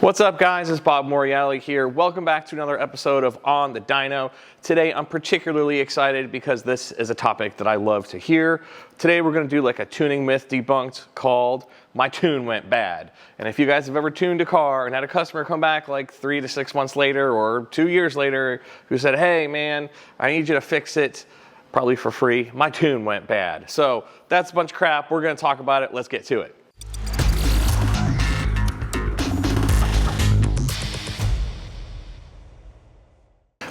What's up, guys? It's Bob Moriali here. Welcome back to another episode of On the Dyno. Today I'm particularly excited because this is a topic that I love to hear. Today we're going to do like a tuning myth debunked called "My Tune Went Bad." And if you guys have ever tuned a car and had a customer come back like 3 to 6 months later or 2 years later who said, "Hey man, I need you to fix it," probably for free, "My tune went bad." So that's a bunch of crap. We're going to talk about it. Let's get to it.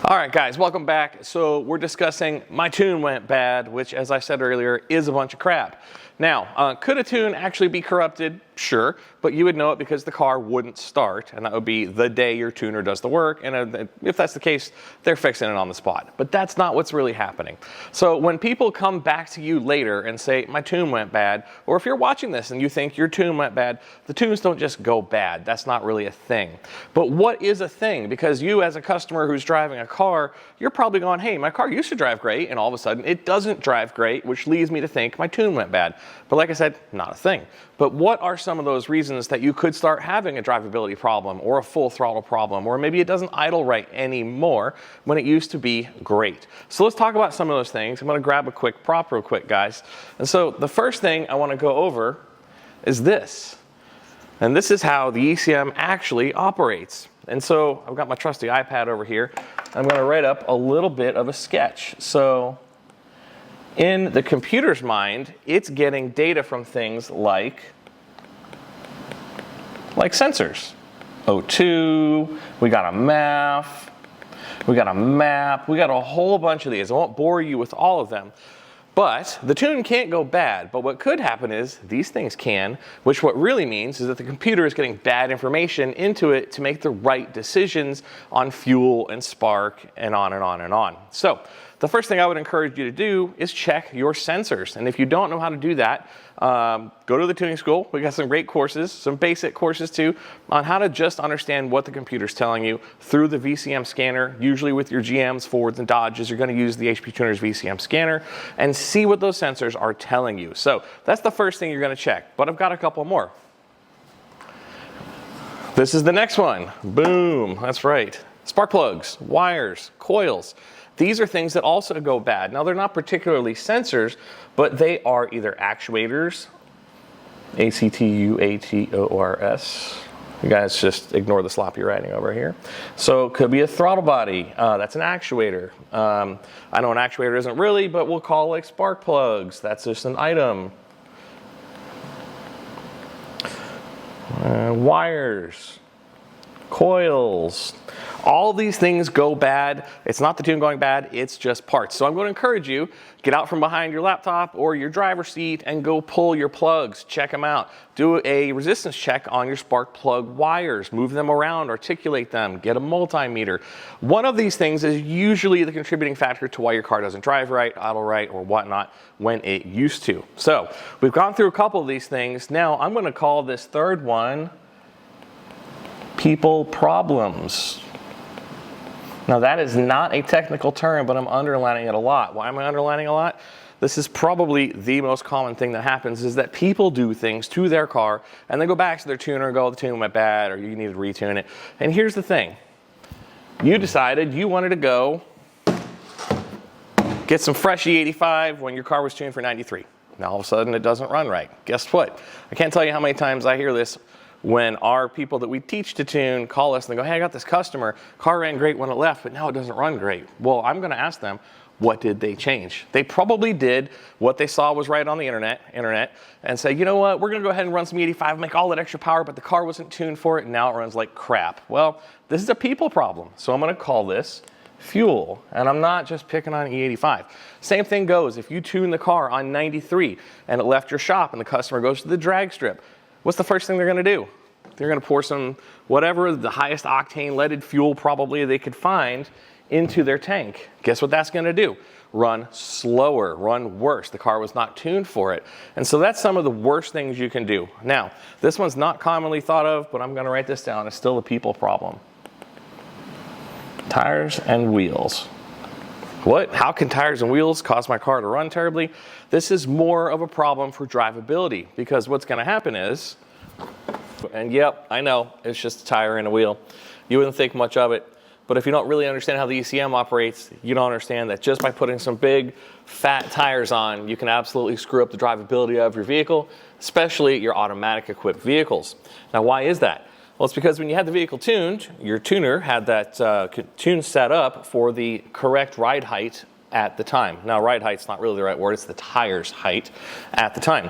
All right, guys, welcome back. So we're discussing "My tune went bad," which, as I said earlier, is a bunch of crap. Now, could a tune actually be corrupted? Sure, but you would know it because the car wouldn't start, and that would be the day your tuner does the work, and if that's the case, they're fixing it on the spot. But that's not what's really happening. So when people come back to you later and say, "My tune went bad," or if you're watching this and you think your tune went bad, the tunes don't just go bad. That's not really a thing. But what is a thing? Because you, as a customer who's driving a car, you're probably going, "Hey, my car used to drive great, and all of a sudden it doesn't drive great," which leads me to think my tune went bad. But like I said, not a thing. But what are some of those reasons that you could start having a drivability problem or a full throttle problem, or maybe it doesn't idle right anymore when it used to be great? So let's talk about some of those things. I'm going to grab a quick prop real quick, guys. And so the first thing I want to go over is this. And this is how the ECM actually operates. And so I've got my trusty iPad over here. I'm going to write up a little bit of a sketch. So in the computer's mind, it's getting data from things like sensors. O2, we got a MAF, we got a map, we got a whole bunch of these. I won't bore you with all of them. But the tune can't go bad. But what could happen is these things can, which what really means is that the computer is getting bad information into it to make the right decisions on fuel and spark and on and on and on. So the first thing I would encourage you to do is check your sensors. And if you don't know how to do that, go to the tuning school. We got some great courses, some basic courses too, on how to just understand what the computer's telling you through the VCM scanner. Usually with your GMs, Fords, and Dodges, you're going to use the HP Tuner's VCM scanner and see what those sensors are telling you. So that's the first thing you're going to check. But I've got a couple more. This is the next one. Boom. That's right. Spark plugs, wires, coils. These are things that also go bad. Now, they're not particularly sensors, but they are either actuators, A-C-T-U-A-T-O-R-S. You guys just ignore the sloppy writing over here. So it could be a throttle body. That's an actuator. I know an actuator isn't really, but we'll call like spark plugs. That's just an item. Wires, coils. All these things go bad. It's not the tune going bad, it's just parts. So I'm going to encourage you, get out from behind your laptop or your driver's seat and go pull your plugs, check them out. Do a resistance check on your spark plug wires, move them around, articulate them, get a multimeter. One of these things is usually the contributing factor to why your car doesn't drive right, idle right, or whatnot when it used to. So we've gone through a couple of these things. Now I'm going to call this third one people problems. Now that is not a technical term, but I'm underlining it a lot. Why am I underlining a lot? This is probably the most common thing that happens is that people do things to their car and they go back to their tuner and go, "The tune went bad," or "You need to retune it." And here's the thing. You decided you wanted to go get some fresh E85 when your car was tuned for 93. Now all of a sudden it doesn't run right. Guess what? I can't tell you how many times I hear this when our people that we teach to tune call us and they go, "Hey, I got this customer, car ran great when it left, but now it doesn't run great." Well, I'm going to ask them, what did they change? They probably did what they saw was right on the internet, and say, "You know what, we're going to go ahead and run some E85, make all that extra power, but the car wasn't tuned for it, and now it runs like crap." Well, this is a people problem, so I'm going to call this fuel, and I'm not just picking on E85. Same thing goes if you tune the car on 93 and it left your shop and the customer goes to the drag strip. What's the first thing they're going to do? They're going to pour some whatever the highest octane leaded fuel probably they could find into their tank. Guess what that's going to do? Run slower, run worse. The car was not tuned for it. And so that's some of the worst things you can do. Now, this one's not commonly thought of, but I'm going to write this down. It's still a people problem. Tires and wheels. What? How can tires and wheels cause my car to run terribly? This is more of a problem for drivability because what's going to happen is And yep, I know, it's just a tire and a wheel. You wouldn't think much of it. But if you don't really understand how the ECM operates, you don't understand that just by putting some big, fat tires on, you can absolutely screw up the drivability of your vehicle, especially your automatic equipped vehicles. Now, why is that? Well, it's because when you had the vehicle tuned, your tuner had that tune set up for the correct ride height at the time. Now, ride height's not really the right word, it's the tire's height at the time.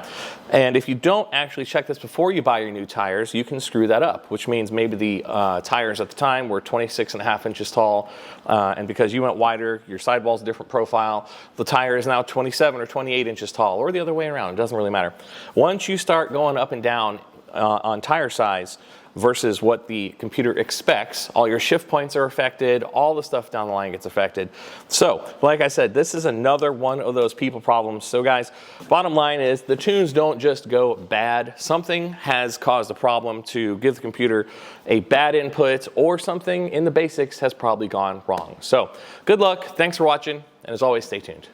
And if you don't actually check this before you buy your new tires, you can screw that up, which means maybe the tires at the time were 26.5 inches tall, and because you went wider, your sidewall's a different profile, the tire is now 27 or 28 inches tall, or the other way around, it doesn't really matter. Once you start going up and down on tire size, versus what the computer expects, all your shift points are affected, all the stuff down the line gets affected. So, like I said, this is another one of those people problems. So guys, bottom line is the tunes don't just go bad. Something has caused a problem to give the computer a bad input, or something in the basics has probably gone wrong. So, good luck, thanks for watching, and as always, stay tuned.